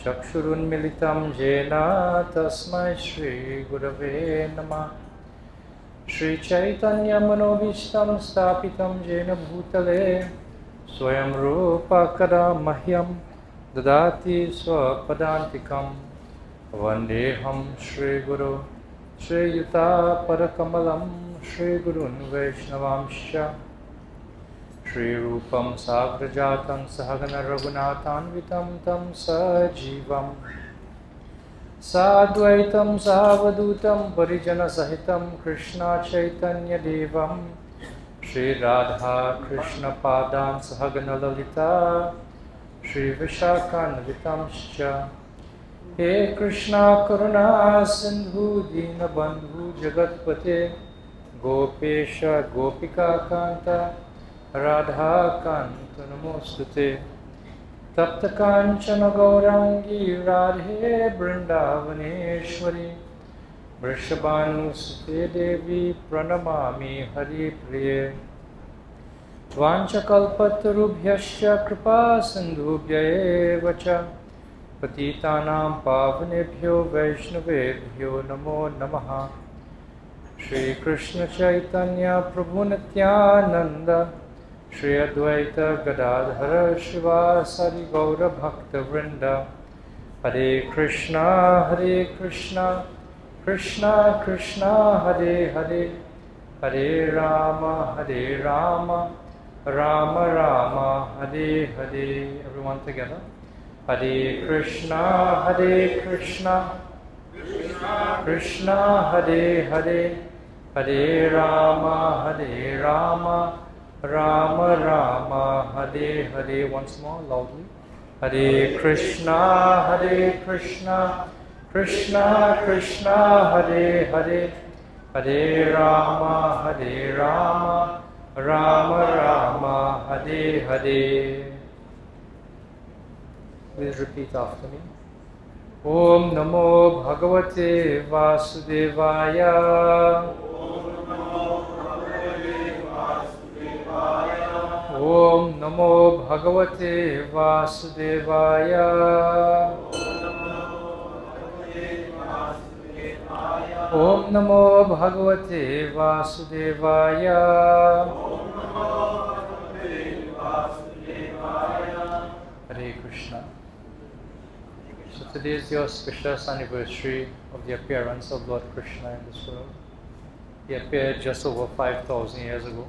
चक्षुरुन्मिलितं येन तस्मै श्रीगुरवे नमः। श्रीचैतन्यमनोभीष्टं स्थापितं येन भूतले स्वयं रूपा कदा मह्यं ददाति स्वपदान्तिकं। वन्देऽहं श्रीगुरो श्रीयुतापदकमलं श्रीगुरून् वैष्णवांश्च। श्रीरूपं साग्रजातं सहगणरघुनाथान्वितं तं सजीवं साद्वैतं सावधूतं परिजनसहितं कृष्णचैतन्यदेवं श्रीराधा कृष्णपादान् सहगणललिता श्रीविशाखान्वितांश्च। हे कृष्णा करुणा सिन्धु दीनबन्धु जगत्पते गोपेश गोपिकान्त राधाकान्त नमोस्तुते। तप्त कांचन गौरांगी राधे वृंदावनेश्वरी वृषभानुसुते देवी प्रणमामि हरिप्रिये। वाञ्छकल्पतरुभ्यश्च कृपा सिन्धुभ्यैव च पतितानां पावनेभ्यो वैष्णवेभ्यो नमो नमः। श्रीकृष्ण चैतन्य प्रभु नित्यानंद श्री अद्वैत गदाधर शिवासादि गौर भक्तवृंद। हरे कृष्णा कृष्णा कृष्णा हरे हरे, हरे Ram Ram Ram Hare Hare. Everyone together. Hare Krishna Krishna Hare Hare, Hare Ram Ram Ram Hare Hare. Once more loudly. Hare Krishna Krishna Hare Hare, Hare Ram Ram Ram Hare Hare. Please repeat after me. Om Namo Bhagavate Vasudevaya. Om Namo Bhagavate Vasudevaya. Om Namo Bhagavate Vasudevaya. Hare Krishna. So today is the auspicious anniversary of the appearance of Lord Krishna in this world. He appeared just over 5,000 years ago.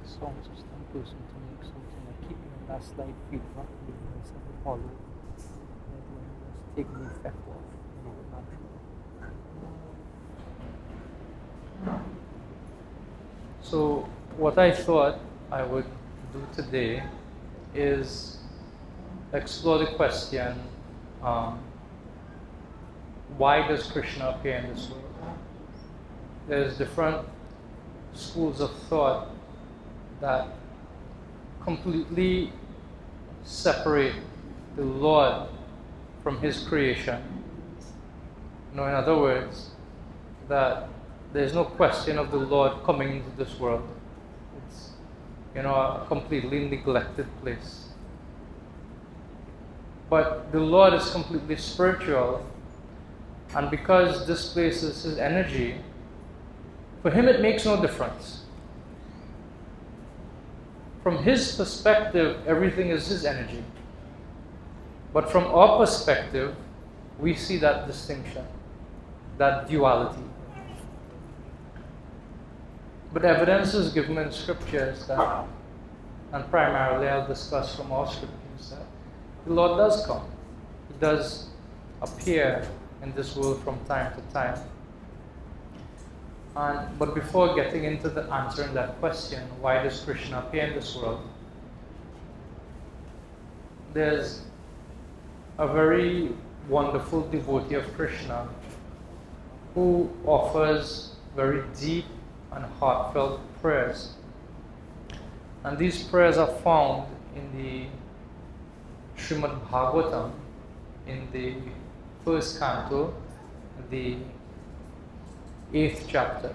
Songs of some person to make something like keep me on that slide feedback because of the follow. Just take the effect off. So what I thought I would do today is explore the question, why does Krishna appear in this world? There's different schools of thought that completely separate the Lord from His creation. In other words, that there's no question of the Lord coming into this world. It's, a completely neglected place. But the Lord is completely spiritual, and because this place is His energy, for Him it makes no difference. From His perspective, everything is His energy. But from our perspective, we see that distinction, that duality. But evidence is given in scriptures that, and primarily I'll discuss from our scriptures, that the Lord does come. He does appear in this world from time to time. But before getting into the answering that question, why does Krishna appear in this world? There's a very wonderful devotee of Krishna who offers very deep and heartfelt prayers. And these prayers are found in the Srimad Bhagavatam, in the first canto, the 8th chapter.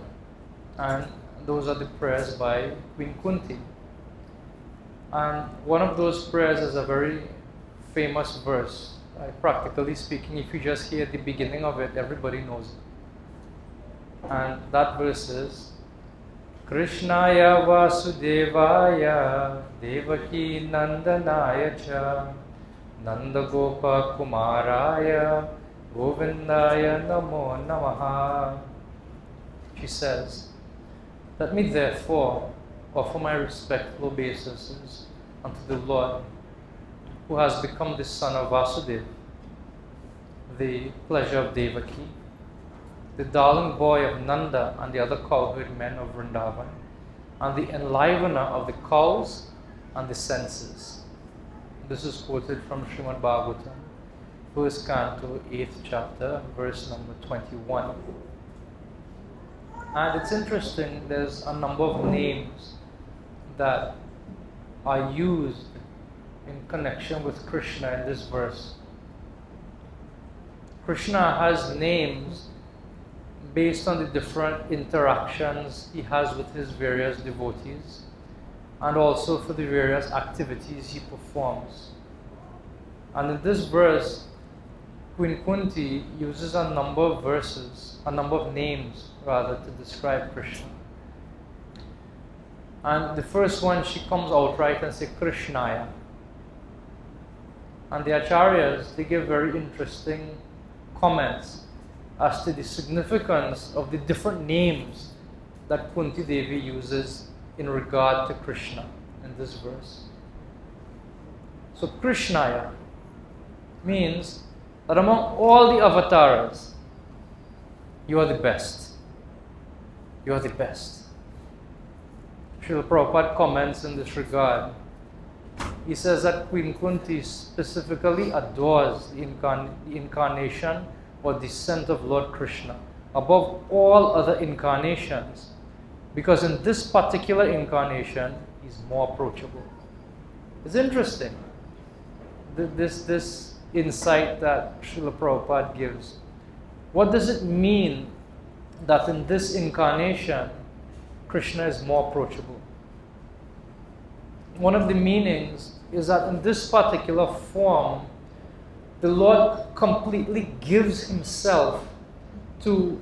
And those are the prayers by Queen Kunti. And one of those prayers is a very famous verse. Practically speaking, if you just hear the beginning of it, everybody knows it. And that verse is Krishnaya Vasudevaya Devaki Nandanaya Cha Nandagopa Kumaraya Govindaya Namo Namaha. She says, let me therefore offer my respectful obeisances unto the Lord, who has become the son of Vasudeva, the pleasure of Devaki, the darling boy of Nanda and the other cowherd men of Vrindavan, and the enlivener of the cows and the senses. This is quoted from Srimad Bhagavatam, 1st Canto, 8th chapter, verse number 21. And it's interesting, there's a number of names that are used in connection with Krishna in this verse. Krishna has names based on the different interactions he has with his various devotees, and also for the various activities he performs. And in this verse, Queen Kunti uses a number of names rather, to describe Krishna. And the first one, she comes outright and says Krishnaya. And the Acharyas, they give very interesting comments as to the significance of the different names that Kunti Devi uses in regard to Krishna in this verse. So Krishnaya means that among all the avatars, you are the best. You are the best. Srila Prabhupada comments in this regard. He says that Queen Kunti specifically adores the incarnation or descent of Lord Krishna above all other incarnations, because in this particular incarnation, he's more approachable. It's interesting, this insight that Srila Prabhupada gives. What does it mean that in this incarnation, Krishna is more approachable? One of the meanings is that in this particular form, the Lord completely gives himself to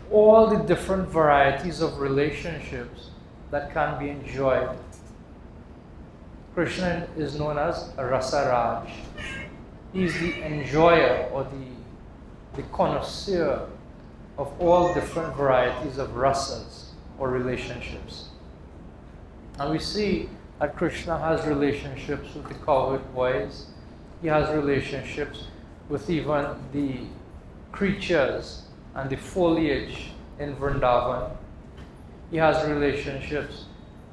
all the different varieties of relationships that can be enjoyed. Krishna is known as Rasaraj. He is the enjoyer or the connoisseur of all different varieties of rasas or relationships. And we see that Krishna has relationships with the cowherd boys. He has relationships with even the creatures and the foliage in Vrindavan. He has relationships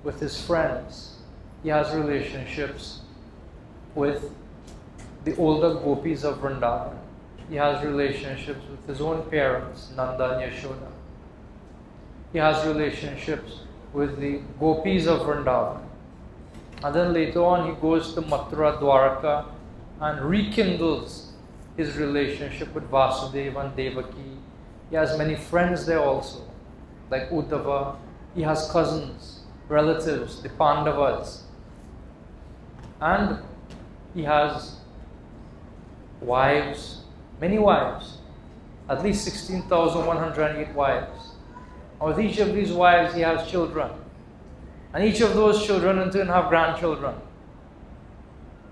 with his friends. He has relationships with the older gopis of Vrindavan. He has relationships with his own parents, Nanda and Yashoda. He has relationships with the gopis of Vrindavan. And then later on he goes to Mathura, Dwaraka, and rekindles his relationship with Vasudeva and Devaki. He has many friends there also, like Uddhava. He has cousins, relatives, the Pandavas. And he has wives, many wives, at least 16,108 wives. And with each of these wives he has children. And each of those children in turn have grandchildren.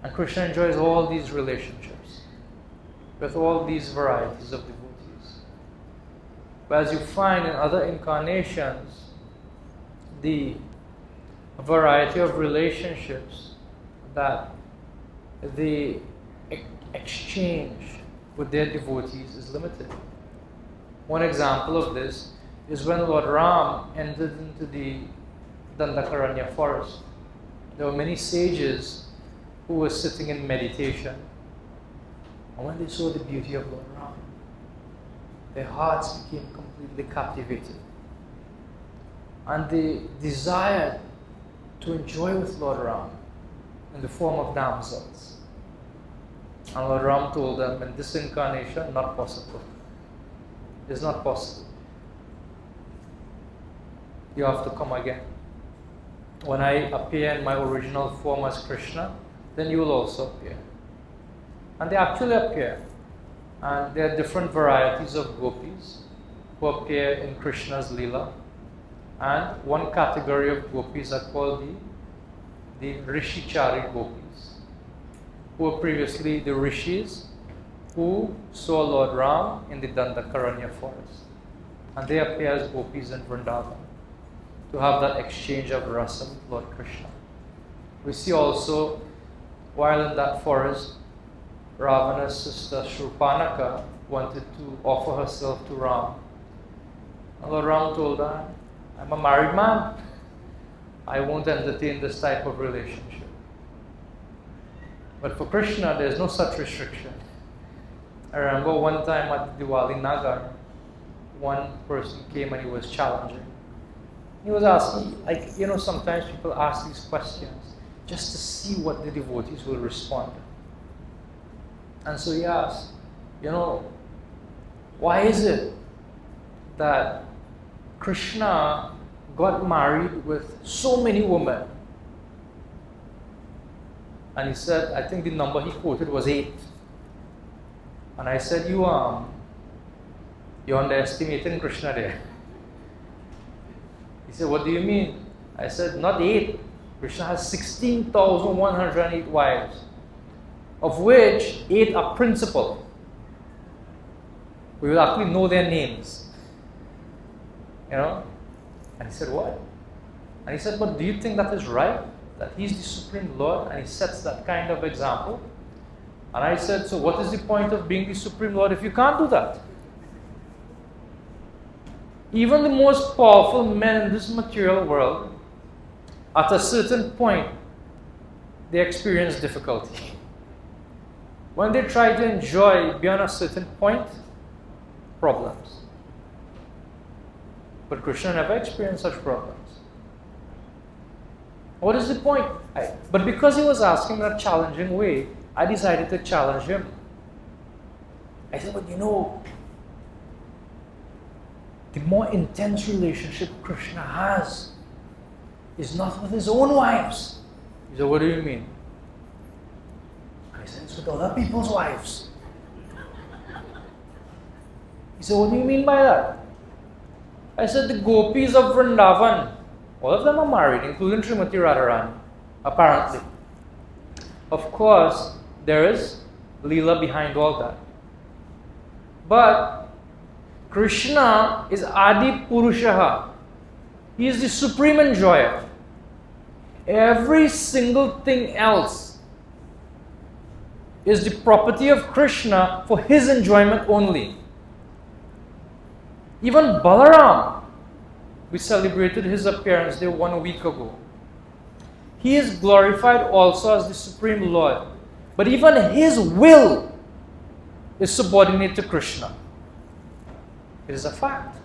And Krishna enjoys all these relationships with all these varieties of devotees. But as you find in other incarnations, the variety of relationships that they exchange with their devotees is limited. One example of this is when Lord Ram entered into the Dandakaranya forest. There were many sages who were sitting in meditation. And when they saw the beauty of Lord Ram, their hearts became completely captivated. And they desired to enjoy with Lord Ram in the form of damsels. And Lord Ram told them, in this incarnation, not possible. It's not possible. you have to come again. When I appear in my original form as Krishna, then you will also appear. And they actually appear. And there are different varieties of gopis who appear in Krishna's Leela. And one category of gopis are called the Rishichari gopis, who were previously the rishis who saw Lord Ram in the Dandakaranya forest. And they appear as gopis in Vrindavan to have that exchange of rasa with Lord Krishna. We see also, while in that forest, Ravana's sister Shurpanaka wanted to offer herself to Ram. And Lord Ram told her, I'm a married man. I won't entertain this type of relationship. But for Krishna, there's no such restriction. I remember one time at Diwali Nagar, one person came and he was challenging. He was asking, sometimes people ask these questions just to see what the devotees will respond. And so he asked, why is it that Krishna got married with so many women? And he said, I think the number he quoted was 8. And I said, you're underestimating Krishna there. He said, what do you mean? I said, not 8. Krishna has 16,108 wives, of which 8 are principal. We will actually know their names. And he said, what? And he said, but do you think that is right? That he's the Supreme Lord and he sets that kind of example? And I said, so what is the point of being the Supreme Lord if you can't do that? Even the most powerful men in this material world, at a certain point, they experience difficulty. When they try to enjoy beyond a certain point, problems. But Krishna never experienced such problems. What is the point? But because he was asking in a challenging way, I decided to challenge him. I said, but the more intense relationship Krishna has is not with his own wives. He said, what do you mean? I said, it's with other people's wives. He said, what do you mean by that? I said, the gopis of Vrindavan, all of them are married, including Srimati Radharani, apparently. Of course, there is Leela behind all that. But Krishna is Adi Purushaha. He is the supreme enjoyer. Every single thing else is the property of Krishna for his enjoyment only. Even Balaram, we celebrated his appearance there 1 week ago. He is glorified also as the Supreme Lord. But even his will is subordinate to Krishna. It is a fact.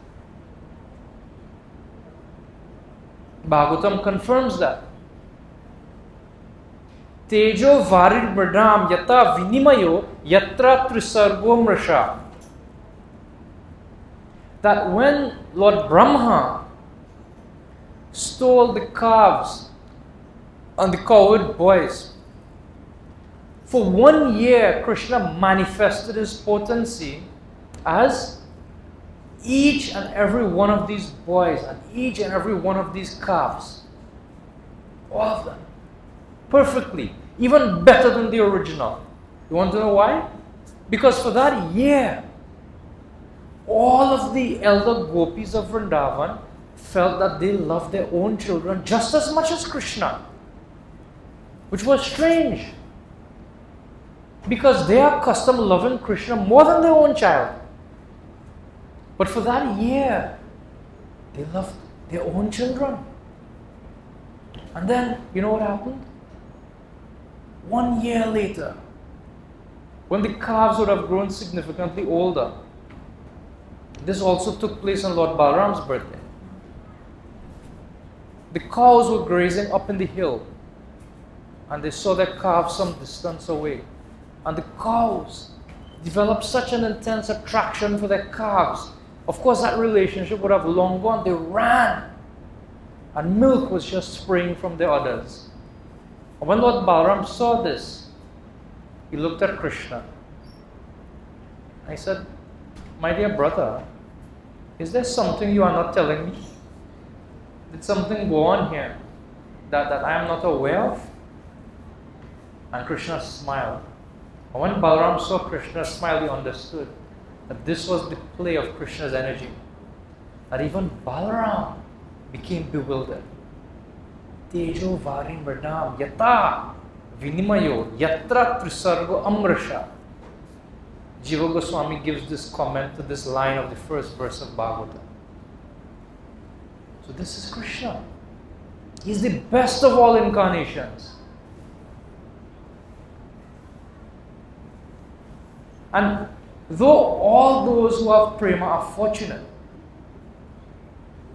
Bhagavatam confirms that. Tejo varid mridam yata vinimayo yatra trisargo mrisha. That when Lord Brahma stole the calves and the cowherd boys, for 1 year Krishna manifested his potency as each and every one of these boys and each and every one of these calves. All of them. Perfectly. Even better than the original. You want to know why? Because for that year, all of the elder gopis of Vrindavan felt that they loved their own children just as much as Krishna. Which was strange. Because they are accustomed to loving Krishna more than their own child. But for that year, they loved their own children. And then, you know what happened? 1 year later, when the calves would have grown significantly older, this also took place on Lord Balaram's birthday. The cows were grazing up in the hill, and they saw their calves some distance away. And the cows developed such an intense attraction for their calves. Of course, that relationship would have long gone. They ran and milk was just spraying from the others. And when Lord Balaram saw this, he looked at Krishna. I said, "My dear brother, is there something you are not telling me? Did something go on here that I am not aware of?" And Krishna smiled. And when Balaram saw Krishna smile, he understood that this was the play of Krishna's energy. That even Balaram became bewildered. Tejo varim vardam yata vinimayo yatra trisargo amrasha. Jiva Goswami gives this comment to this line of the first verse of Bhagavatam. So this is Krishna. He's the best of all incarnations. And though all those who have prema are fortunate,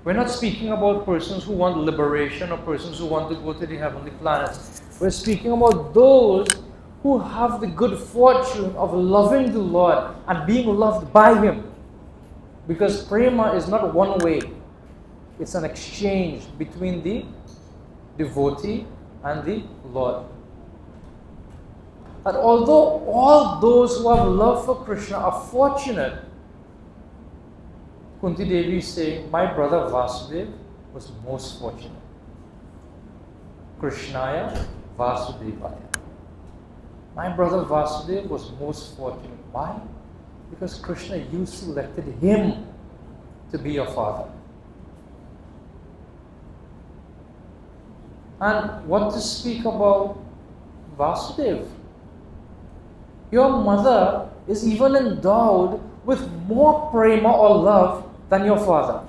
we're not speaking about persons who want liberation or persons who want to go to the heavenly planets. We're speaking about those who have the good fortune of loving the Lord and being loved by Him. Because prema is not one way. It's an exchange between the devotee and the Lord. And although all those who have love for Krishna are fortunate, Kunti Devi is saying, my brother Vasudeva was most fortunate. Krishnaya Vasudevaya. My brother Vasudeva was most fortunate. Why? Because Krishna, you selected him to be your father. And what to speak about Vasudeva? Your mother is even endowed with more prema or love than your father.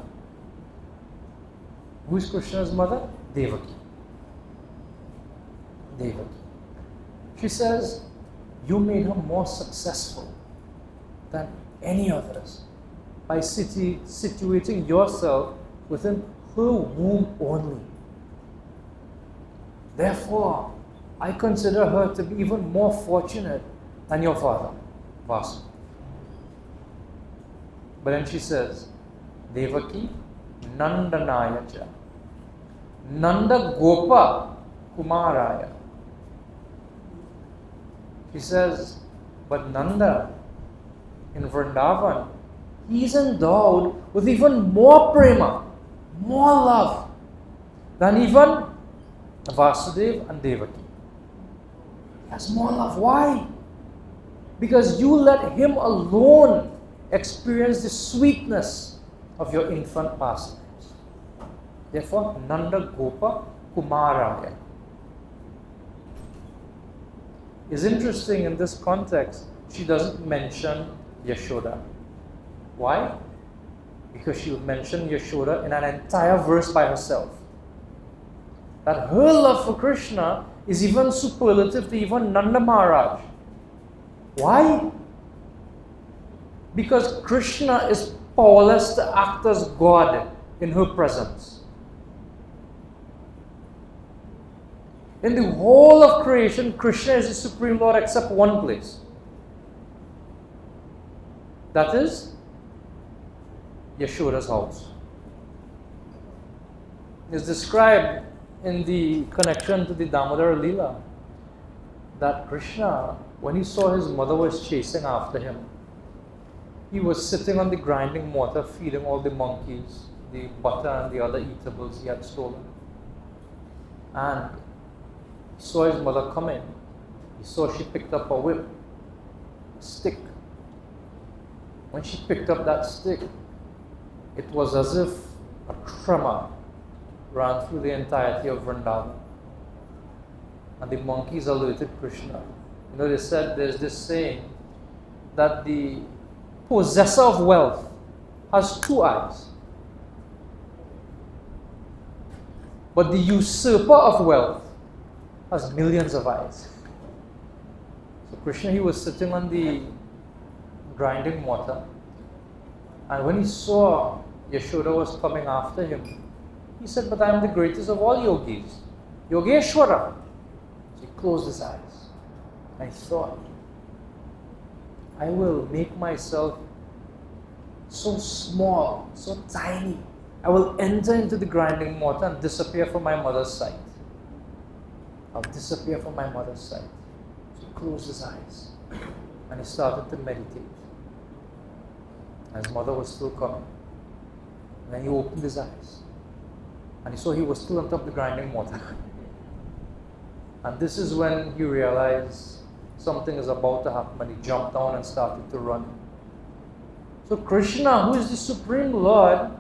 Who is Krishna's mother? Devaki. Devaki. She says, you made her more successful than any others by situating yourself within her womb only. Therefore, I consider her to be even more fortunate than your father, Vasu. But then she says, Devaki Nandanaya. Nanda Gopa Kumaraya. She says, but Nanda in Vrindavan, he is endowed with even more prema, more love than even Vasudeva and Devaki. He has more love. Why? Because you let him alone experience the sweetness of your infant pastimes. Therefore, Nanda Gopa Kumaraya. It's interesting in this context, she doesn't mention Yashoda. Why? Because she would mention Yashoda in an entire verse by herself. That her love for Krishna is even superlative to even Nanda Maharaj. Why? Because Krishna is powerless to act as God in her presence. In the whole of creation, Krishna is the Supreme Lord except one place. That is Yashoda's house. It's described in the connection to the Damodar Leela that Krishna, when he saw his mother was chasing after him, he was sitting on the grinding mortar feeding all the monkeys, the butter and the other eatables he had stolen. And he saw his mother coming. He saw she picked up a whip, a stick. When she picked up that stick, it was as if a tremor ran through the entirety of Vrindavan. And the monkeys alerted Krishna. You know, they said there's this saying that the possessor of wealth has two eyes, but the usurper of wealth has millions of eyes. So Krishna, he was sitting on the grinding mortar, and when he saw Yashoda was coming after him, he said, but I am the greatest of all yogis, Yogeshwara. So he closed his eyes and he thought, I will make myself so small, so tiny, I will enter into the grinding mortar and disappear from my mother's sight. I'll disappear from my mother's sight. So he closed his eyes and he started to meditate. And his mother was still coming. And then he opened his eyes and he saw he was still on top of the grinding mortar. And this is when he realized something is about to happen, and he jumped down and started to run. So Krishna, who is the Supreme Lord,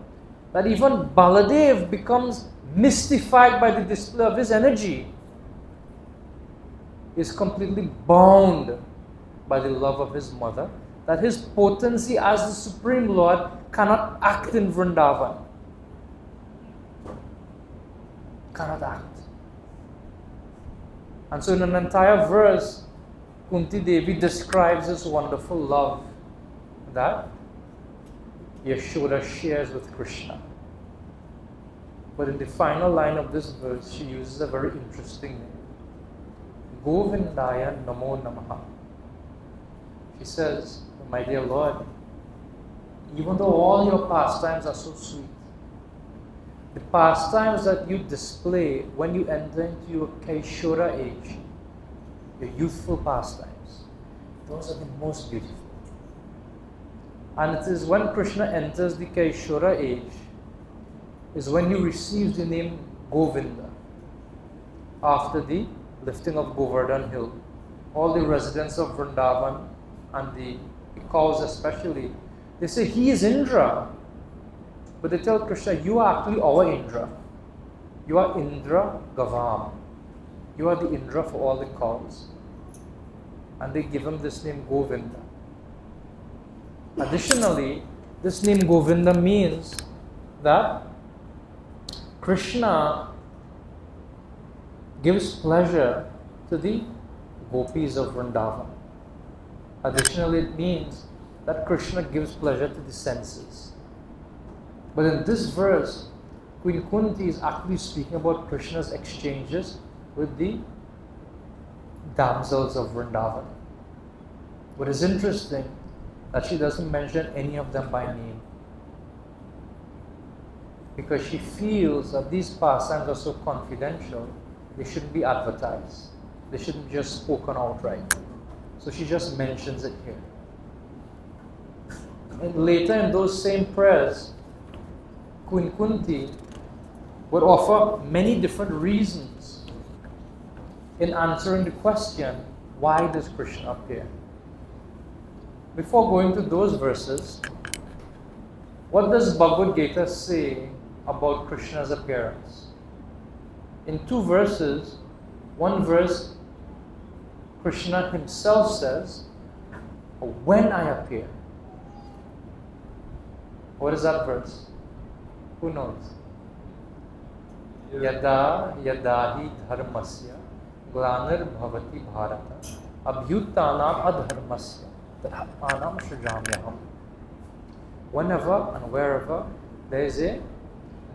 that even Baladev becomes mystified by the display of his energy, is completely bound by the love of his mother, that his potency as the Supreme Lord cannot act in Vrindavan. Cannot act. And so in an entire verse, Kunti Devi describes this wonderful love that Yashoda shares with Krishna. But in the final line of this verse, she uses a very interesting name. Govindaya Namo Namaha. She says, my dear Lord, even though all your pastimes are so sweet, the pastimes that you display when you enter into your Kaishora age, your youthful pastimes, those are the most beautiful. And it is when Krishna enters the Kaishora age, is when he receives the name Govinda. After the lifting of Govardhan Hill, all the residents of Vrindavan and the cows especially, they say he is Indra. But they tell Krishna, you are actually our Indra. You are Indra Gavam. You are the Indra for all the cows. And they give him this name Govinda. Additionally, this name Govinda means that Krishna gives pleasure to the gopis of Vrindavan. Additionally, it means that Krishna gives pleasure to the senses. But in this verse, Queen Kunti is actually speaking about Krishna's exchanges with the damsels of Vrindavan. What is interesting, that she doesn't mention any of them by name. Because she feels that these pastimes are so confidential, they shouldn't be advertised. They shouldn't be just spoken outright. So she just mentions it here. And later in those same prayers, Queen Kunti would offer many different reasons in answering the question, why does Krishna appear? Before going to those verses, what does Bhagavad Gita say about Krishna's appearance? In two verses, one verse, Krishna himself says, when I appear. What is that verse? Who knows? Yada yadahi dharmasya glanir bhavati bharata abhyutanam adharmasya dharmanam shrajamyaham. Whenever and wherever there is a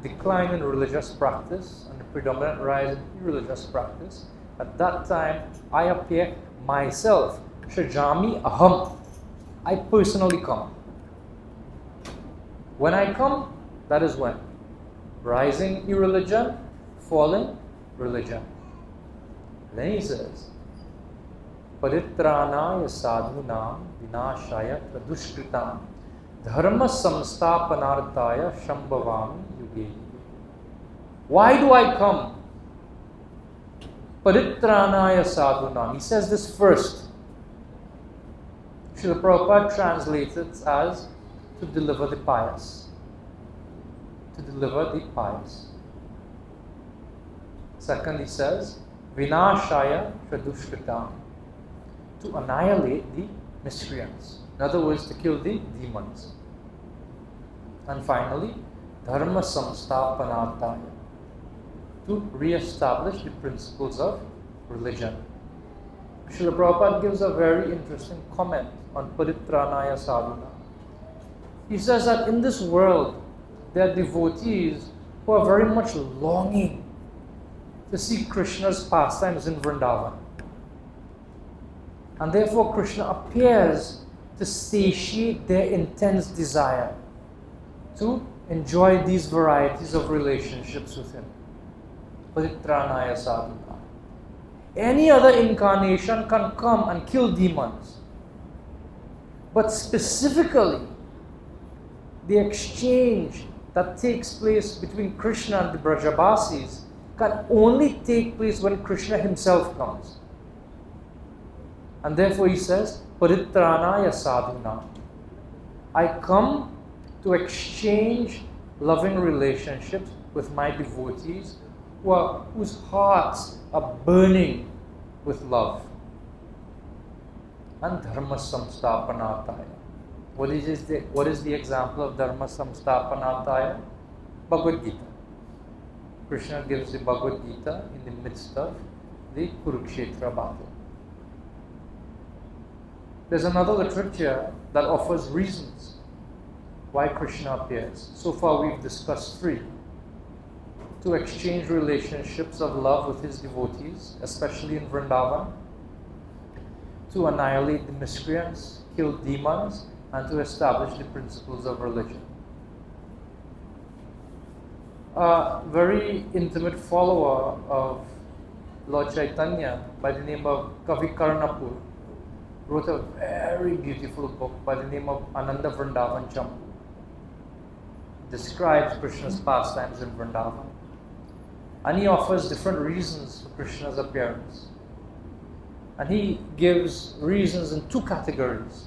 decline in religious practice and a predominant rise in irreligious practice, at that time I appear myself. Shrajami aham. I personally come. When I come, that is when? Rising irreligion, falling religion. Then he says, Paritranaya sadhunam vinashaya pradushkritam dharma samsthapanarthaya shambhavami yuge. Why do I come? Paritranaya sadhunam. He says this first. Srila Prabhupada translates it as to deliver the pious. To deliver the pious. Second, he says, Vinashaya Pradushkritam. To annihilate the miscreants. In other words, to kill the demons. And finally, Dharma Samsthapanarthaya. To re-establish the principles of religion. Srila Prabhupada gives a very interesting comment on Paritranaya Sadhuna. He says that in this world, there are devotees who are very much longing to see Krishna's pastimes in Vrindavan. And therefore Krishna appears to satiate their intense desire to enjoy these varieties of relationships with him. Paritranaya sadhuna. Any other incarnation can come and kill demons. But specifically, the exchange that takes place between Krishna and the Brajabasis can only take place when Krishna himself comes. And therefore he says, Paritranaya sadhuna. I come to exchange loving relationships with my devotees whose hearts are burning with love. And dharma samstapanataya. What is the example of dharma samstapanataya? Bhagavad Gita. Krishna gives the Bhagavad Gita in the midst of the Kurukshetra battle. There's another literature that offers reasons why Krishna appears. So far we've discussed 3. To exchange relationships of love with his devotees, especially in Vrindavan, to annihilate the miscreants, kill demons, and to establish the principles of religion. A very intimate follower of Lord Chaitanya by the name of Krishna wrote a very beautiful book by the name of Ananda Vrindavan Champu. Describes Krishna's pastimes in Vrindavan. And he offers different reasons for Krishna's appearance. And he gives reasons in 2 categories.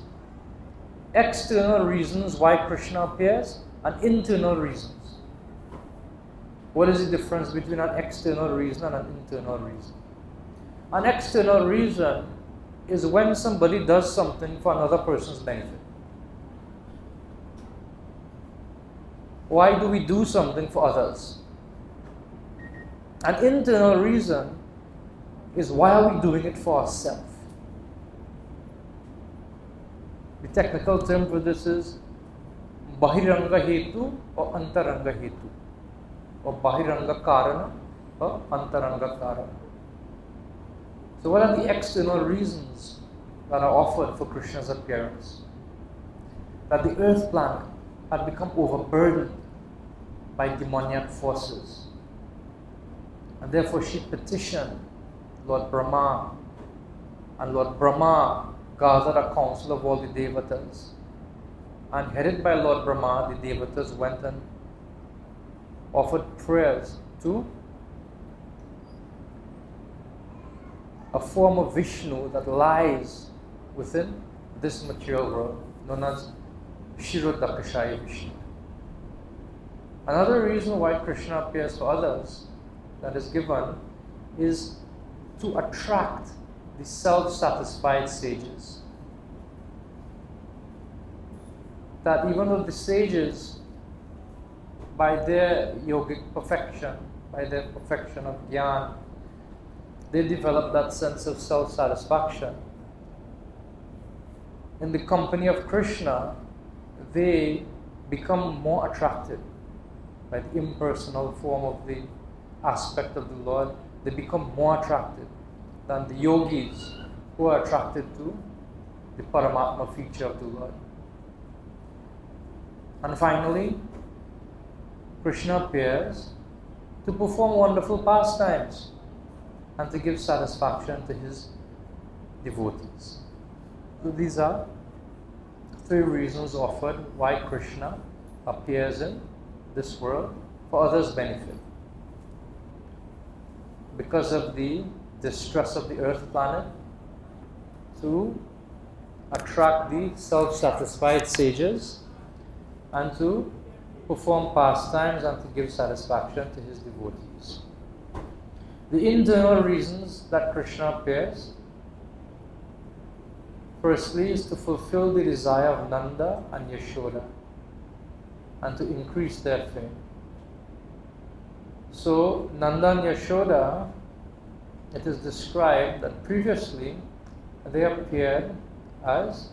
External reasons why Krishna appears and internal reasons. What is the difference between an external reason and an internal reason? An external reason is when somebody does something for another person's benefit. Why do we do something for others? An internal reason is why are we doing it for ourselves? The technical term for this is Bahiranga Hetu or Antaranga Hetu, or Bahiranga Karana or Antaranga Karana. So what are the external reasons that are offered for Krishna's appearance? That the earth planet had become overburdened by demoniac forces. And therefore she petitioned Lord Brahma, and Lord Brahma gathered a council of all the Devatas. And headed by Lord Brahma, the Devatas went and offered prayers to a form of Vishnu that lies within this material world, known as Kshirodakashaya Vishnu. Another reason why Krishna appears for others that is given is to attract the self-satisfied sages. That even though the sages, by their yogic perfection, by their perfection of jnana, they develop that sense of self-satisfaction. In the company of Krishna, they become more attracted by the impersonal form of the aspect of the Lord. They become more attracted than the yogis who are attracted to the Paramatma feature of the Lord. And finally, Krishna appears to perform wonderful pastimes and to give satisfaction to his devotees. So these are 3 reasons offered why Krishna appears in this world for others' benefit. Because of the distress of the earth planet, to attract the self-satisfied sages, and to perform pastimes and to give satisfaction to his devotees. The internal reasons that Krishna appears, firstly, is to fulfill the desire of Nanda and Yashoda and to increase their fame. So, Nanda and Yashoda, it is described that previously they appeared as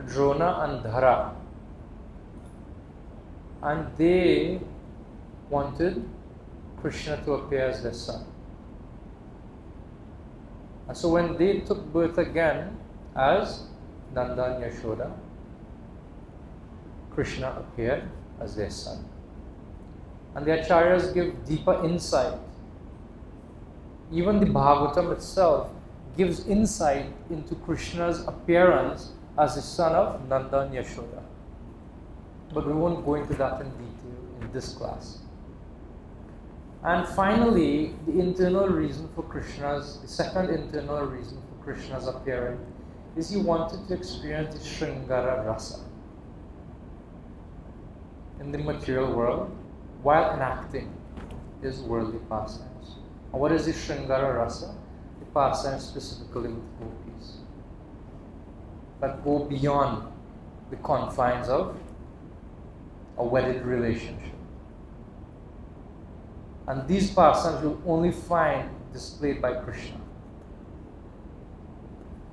Drona and Dhara, and they wanted Krishna to appear as their son. And so when they took birth again as Nanda and Yashoda, Krishna appeared as their son. And the Acharyas give deeper insight. Even the Bhagavatam itself gives insight into Krishna's appearance as the son of Nanda and Yashoda. But we won't go into that in detail in this class. And finally, the internal reason for the second internal reason for Krishna's appearing is he wanted to experience the Sringara Rasa in the material world while enacting his worldly pastimes. And what is the Sringara Rasa? The pastimes specifically with gopis that go beyond the confines of a wedded relationship. And these pastimes you'll only find displayed by Krishna.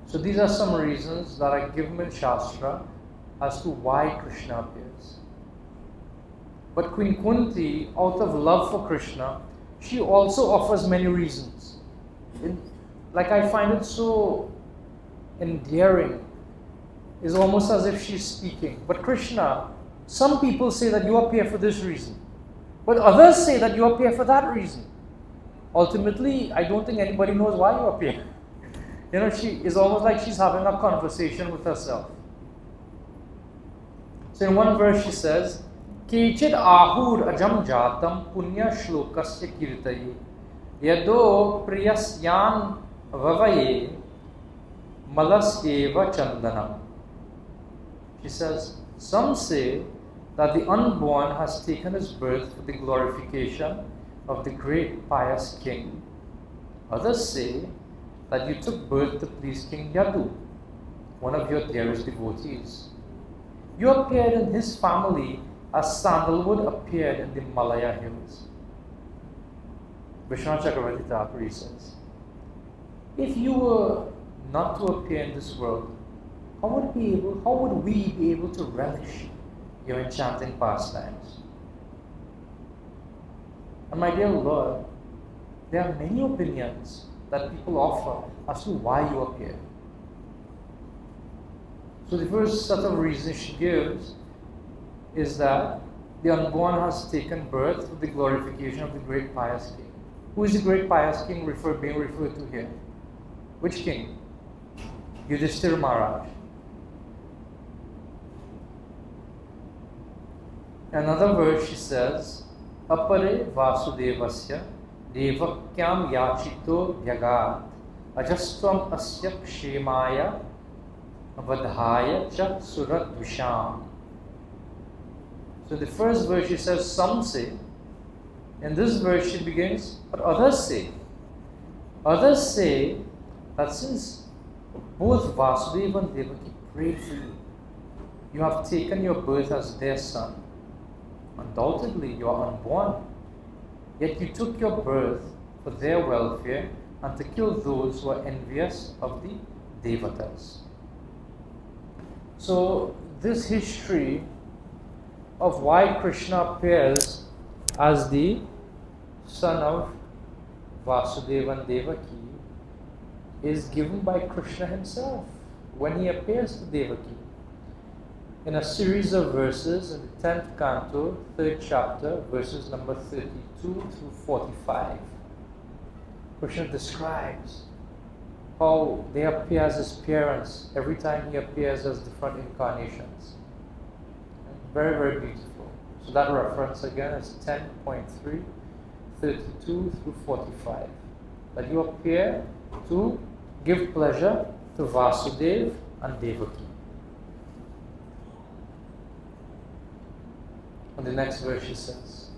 So these are some reasons that are given in Shastra as to why Krishna appears. But Queen Kunti, out of love for Krishna, she also offers many reasons. I find it so endearing. It's almost as if she's speaking. But Krishna, some people say that you appear for this reason. But others say that you appear for that reason. Ultimately, I don't think anybody knows why you appear. She is almost like she's having a conversation with herself. So in one verse she says, Kechid ahur ajam jatam punya shlokasya kirtaye yado priyasyan vavaye malas eva chandanam. She says, some say that the unborn has taken his birth for the glorification of the great pious king. Others say that you took birth to please King Yadu, one of your dearest devotees. You appeared in his family as sandalwood appeared in the Malaya hills. Vishnu Chakravarti Thakur says, if you were not to appear in this world, how would we be able to relish your enchanting pastimes? And my dear Lord, there are many opinions that people offer as to why you appear. So the first set of reasons she gives is that the unborn has taken birth for the glorification of the great pious king. Who is the great pious king being referred to here? Which king? Yudhishthira Maharaj. Another verse she says, Apare Vasudevasya Devakyam Yachito Yagat Ajastvam Asya Kshemaya Vadhaya Cha Suradvisham. So the first verse she says, some say. In this verse she begins, but others say. Others say that since both Vasudeva and Devaki prayed for you, you have taken your birth as their son. Undoubtedly you are unborn. Yet you took your birth for their welfare and to kill those who are envious of the Devatas. So this history of why Krishna appears as the son of Vasudeva and Devaki is given by Krishna himself when he appears to Devaki. In a series of verses in the 10th canto, 3rd chapter, verses number 32 through 45. Krishna describes how they appear as his parents every time he appears as different incarnations. Very, very beautiful. So that reference again is 10.3, 32 through 45. That you appear to give pleasure to Vasudeva and Devaki. And the next verse she says,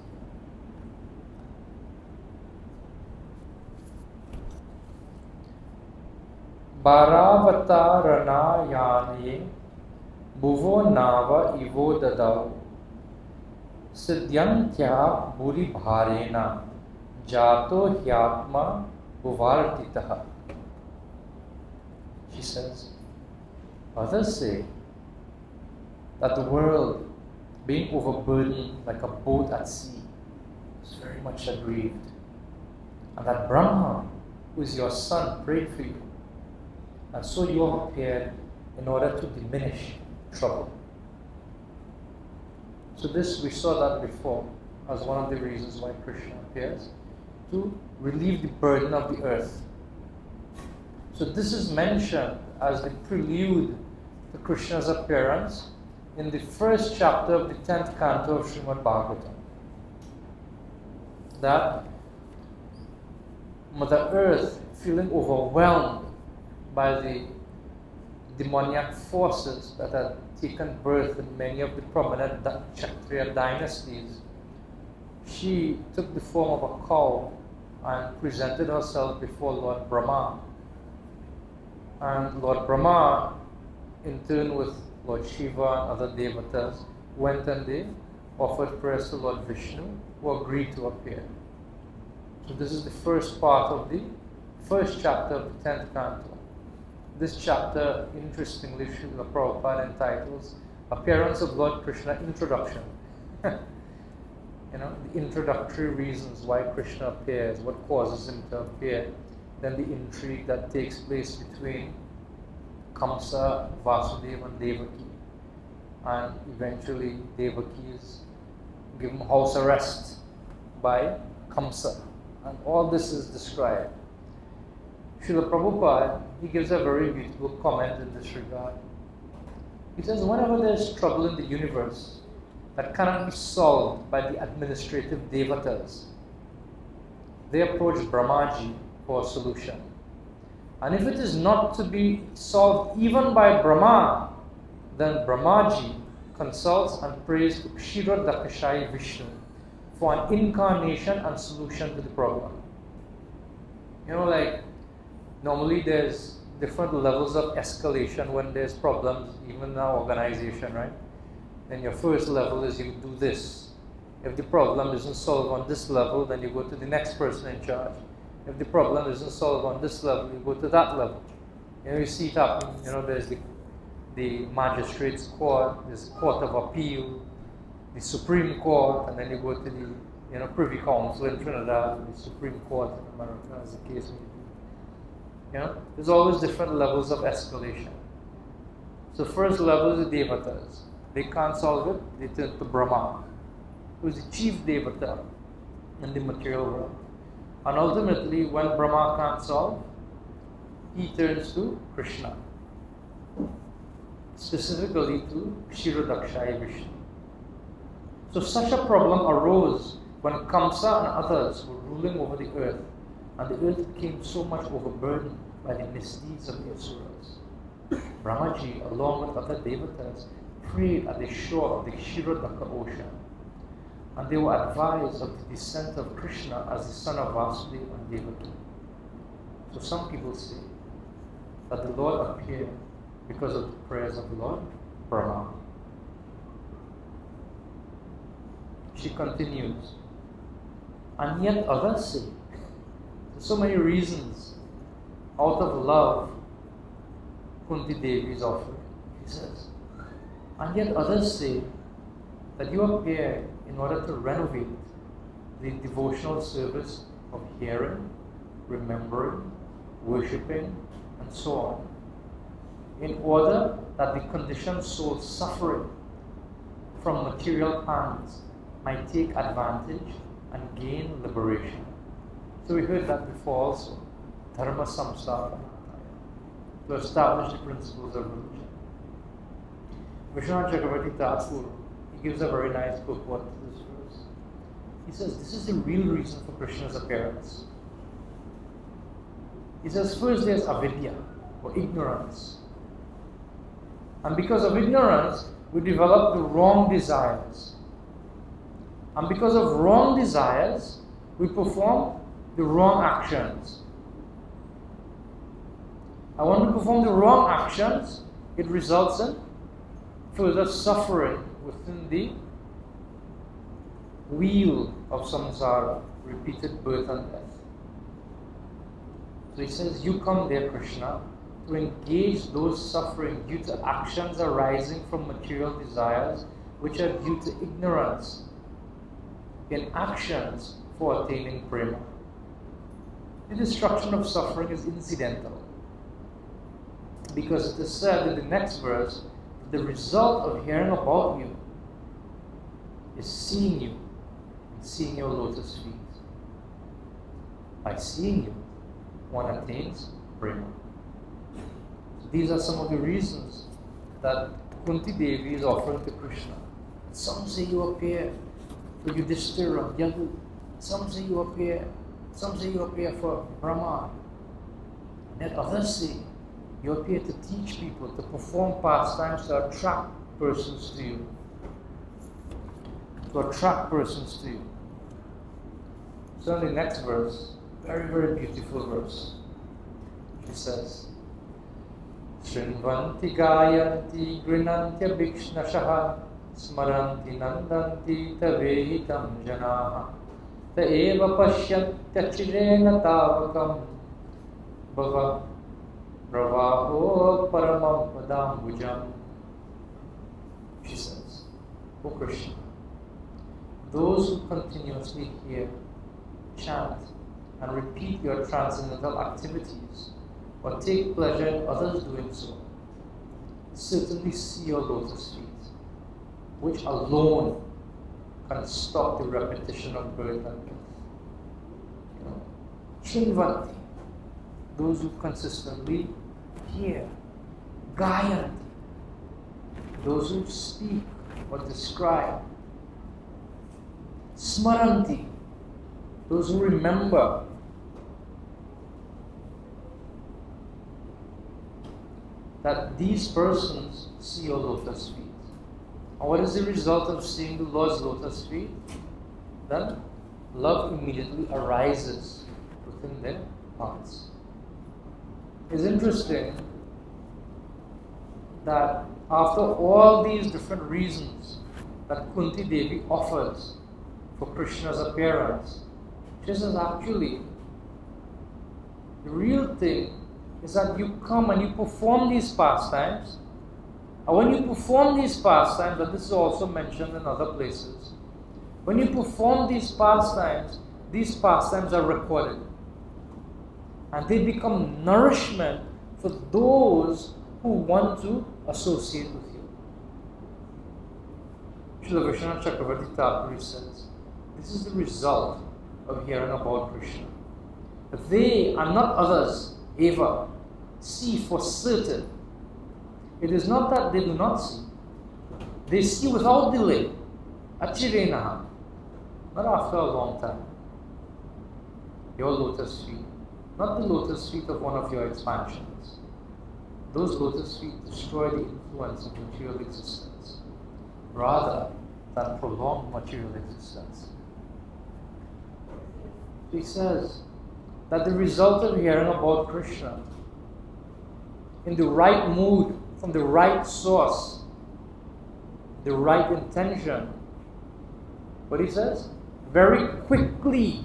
Bharavatarana Bhuvo Nava Ivo Dadau Siddhyantya Buri Bharena Jato Hyatma Bhuvartitaha. She says, others say that the world, being overburdened like a boat at sea, is very much aggrieved. And that Brahma, who is your son, prayed for you. And so you have appeared in order to diminish trouble. So this, we saw that before as one of the reasons why Krishna appears, to relieve the burden of the earth. So this is mentioned as the prelude to Krishna's appearance in the first chapter of the 10th canto of Srimad Bhagavatam. That Mother Earth, feeling overwhelmed by the demoniac forces that had taken birth in many of the prominent Kshatriya dynasties, she took the form of a cow and presented herself before Lord Brahma. And Lord Brahma, in turn with Lord Shiva and other devatas, went and they offered prayers to Lord Vishnu, who agreed to appear. So this is the first part of the first chapter of the 10th canto. This chapter, interestingly, Srila Prabhupada entitles Appearance of Lord Krishna Introduction. The introductory reasons why Krishna appears, what causes him to appear, then the intrigue that takes place between Kamsa, Vasudeva and Devaki, and eventually Devaki is given house arrest by Kamsa, and all this is described. Srila Prabhupada, he gives a very beautiful comment in this regard. He says, whenever there is trouble in the universe that cannot be solved by the administrative devatas, they approach Brahmaji for a solution. And if it is not to be solved even by Brahma, then Brahmaji consults and prays to Kshirodakashayi Vishnu for an incarnation and solution to the problem. Normally there's different levels of escalation when there's problems, even in our organization, right? Then your first level is you do this. If the problem isn't solved on this level, then you go to the next person in charge. If the problem isn't solved on this level, you go to that level. You see it happen. There's the magistrates court, there's court of appeal, the Supreme Court, and then you go to the Privy Council in Trinidad, the Supreme Court in America, as the case may be. There's always different levels of escalation. So first level is the devatas. They can't solve it, they turn to Brahma, who is the chief devata in the material world. And ultimately, when Brahma can't solve, he turns to Krishna, specifically to Kshirodakashayi Vishnu. So such a problem arose when Kamsa and others were ruling over the earth, and the earth became so much overburdened by the misdeeds of the asuras. Brahmaji, along with other devatas, prayed at the shore of the Kshirodaka ocean, and they were advised of the descent of Krishna as the son of Vasudeva and Devaki. So some people say that the Lord appeared because of the prayers of the Lord Brahma. She continues, and yet others say, there's so many reasons out of love Kunti Devi is offering. He says, and yet others say that you appear in order to renovate the devotional service of hearing, remembering, worshipping, and so on, in order that the conditioned soul suffering from material pangs might take advantage and gain liberation. So we heard that before also, Dharma Samsara, to establish the principles of religion. Vishwanath Chakravarti Thakur, he gives a very nice purport to this verse. He says, this is the real reason for Krishna's appearance. He says, first there's avidya, or ignorance. And because of ignorance, we develop the wrong desires. And because of wrong desires, we perform the wrong actions. And when we perform the wrong actions, it results in further suffering within the wheel of samsara, repeated birth and death. So he says, you come there, Krishna, to engage those suffering due to actions arising from material desires, which are due to ignorance, in actions for attaining prema. The destruction of suffering is incidental, because it is said in the next verse, the result of hearing about you is seeing you and seeing your lotus feet. By seeing you, one attains Prema. So these are some of the reasons that Kunti Devi is offering to Krishna. Some say you appear for Yudhishthira, Yadu. Some say you appear for Brahma. And then others say you appear to teach people, to perform pastimes, to attract persons to you. To attract persons to you. So in the next verse, very, very beautiful verse, she says, Shrinvanti gayanti grinantya bhikshnashaha smaranti nandanti tavehitam janaha ta eva pashyatya chirena tavakam bhava bravaho paramam padambujam. She says, O Krishna, those who continuously hear, chant, and repeat your transcendental activities, or take pleasure in others doing so, certainly see your lotus feet, which alone can stop the repetition of birth and death. Shrinvanti, those who consistently hear. Gayanti, those who speak or describe. Smaranti, those who remember. That these persons see your lotus feet. And what is the result of seeing the Lord's lotus feet? Then love immediately arises within their hearts. It's interesting that after all these different reasons that Kunti Devi offers for Krishna's appearance, she says actually the real thing is that you come and you perform these pastimes. And when you perform these pastimes, and this is also mentioned in other places, when you perform these pastimes are recorded. And they become nourishment for those who want to associate with you. Srila Vishwanath Chakravarti Thakur says, this is the result of hearing about Krishna. They are not others. Eva, see for certain. It is not that they do not see. They see without delay. Achirenaha. Not after a long time. Your lotus feet. Not the lotus feet of one of your expansions. Those lotus feet destroy the influence of material existence, rather than prolong material existence. He says that the result of hearing about Krishna in the right mood, from the right source, the right intention, what he says, very quickly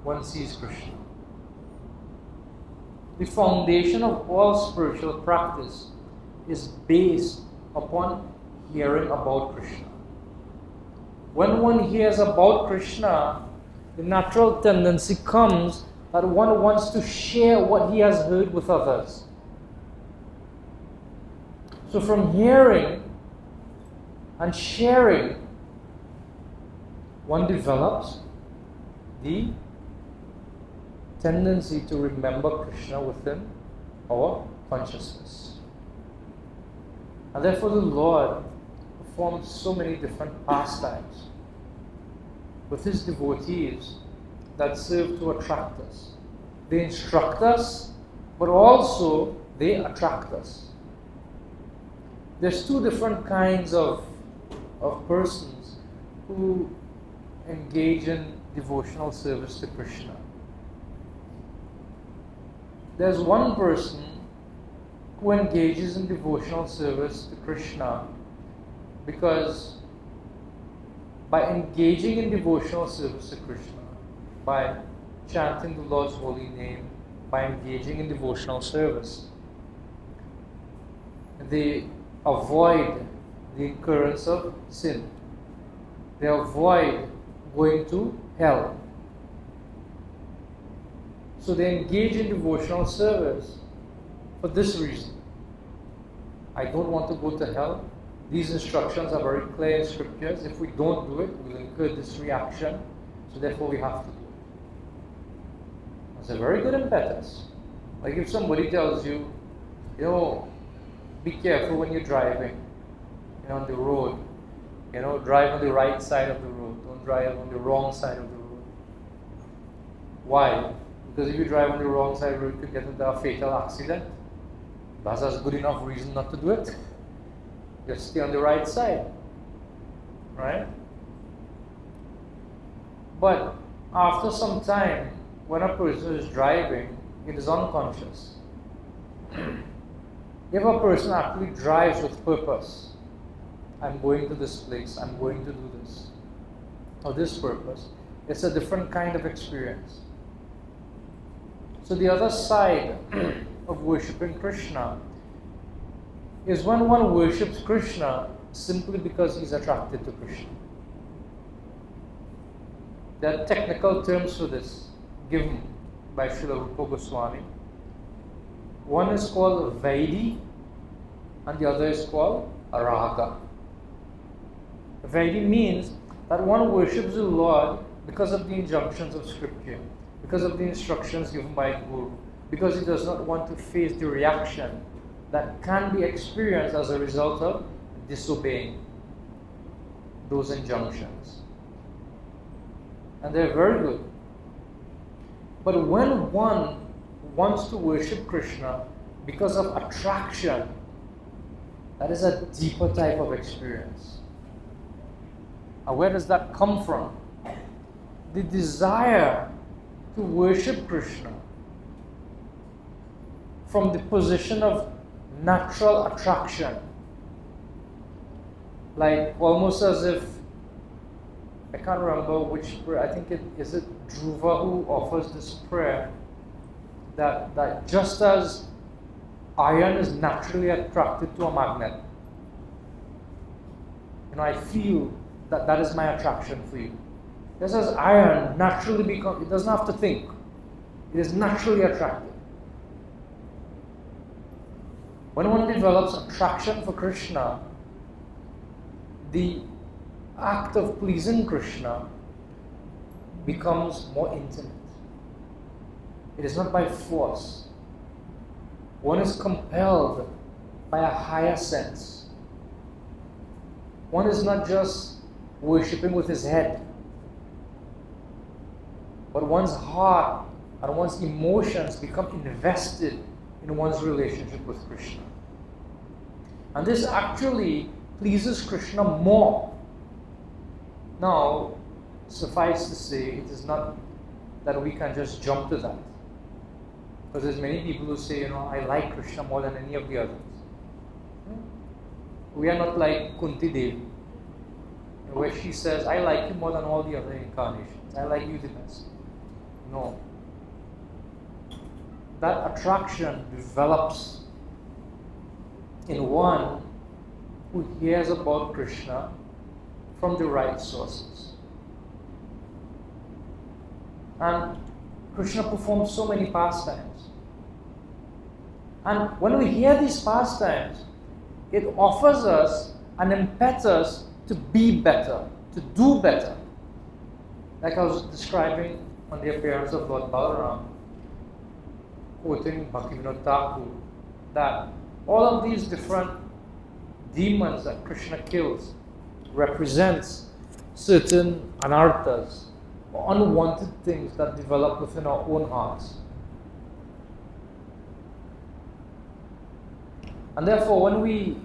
one sees Krishna. The foundation of all spiritual practice is based upon hearing about Krishna. When one hears about Krishna, the natural tendency comes that one wants to share what he has heard with others. So from hearing and sharing, one develops the tendency to remember Krishna within our consciousness. And therefore the Lord performs so many different pastimes with his devotees that serve to attract us. They instruct us, but also they attract us. There's two different kinds of persons who engage in devotional service to Krishna. There's one person who engages in devotional service to Krishna because by engaging in devotional service to Krishna, by chanting the Lord's holy name, by engaging in devotional service, they avoid the incurrence of sin. They avoid going to hell. So they engage in devotional service for this reason. I don't want to go to hell, These instructions are very clear in scriptures. If we don't do it, we'll incur this reaction. So therefore we have to do it. That's a very good impetus. Like if somebody tells you, be careful when you're driving, on the road. Drive on the right side of the road. Don't drive on the wrong side of the road. Why? Because if you drive on the wrong side of the road, you could get into a fatal accident. That's a good enough reason not to do it. Just stay on the right side. Right? But after some time, when a person is driving, it is unconscious. If a person actually drives with purpose, I'm going to this place, I'm going to do this, or this purpose, it's a different kind of experience. So the other side of worshipping Krishna is when one worships Krishna simply because he's attracted to Krishna. There are technical terms for this given by Srila Rupa Goswami. One is called Vaidhi and the other is called Raga. Vaidhi means that one worships the Lord because of the injunctions of Scripture, because of the instructions given by Guru, because he does not want to face the reaction that can be experienced as a result of disobeying those injunctions. And they're very good. But when one wants to worship Krishna because of attraction, that is a deeper type of experience. And where does that come from? The desire to worship Krishna from the position of natural attraction. Like almost as if, I can't remember which prayer, I think is it Dhruva who offers this prayer that just as iron is naturally attracted to a magnet, I feel that is my attraction for you. Just as iron naturally becomes, it doesn't have to think, it is naturally attracted. When one develops attraction for Krishna, the act of pleasing Krishna becomes more intimate. It is not by force. One is compelled by a higher sense. One is not just worshipping with his head, but one's heart and one's emotions become invested in one's relationship with Krishna. And this actually pleases Krishna more. Now, suffice to say, it is not that we can just jump to that. Because there's many people who say, I like Krishna more than any of the others. We are not like Kunti Devi, where she says, I like you more than all the other incarnations. I like you the best. No. That attraction develops in one who hears about Krishna from the right sources. And Krishna performs so many pastimes. And when we hear these pastimes, it offers us an impetus to be better, to do better. Like I was describing on the appearance of Lord Balaram, quoting Bhaktivinoda Thakur, that all of these different demons that Krishna kills represents certain anarthas, or unwanted things that develop within our own hearts. And therefore, when we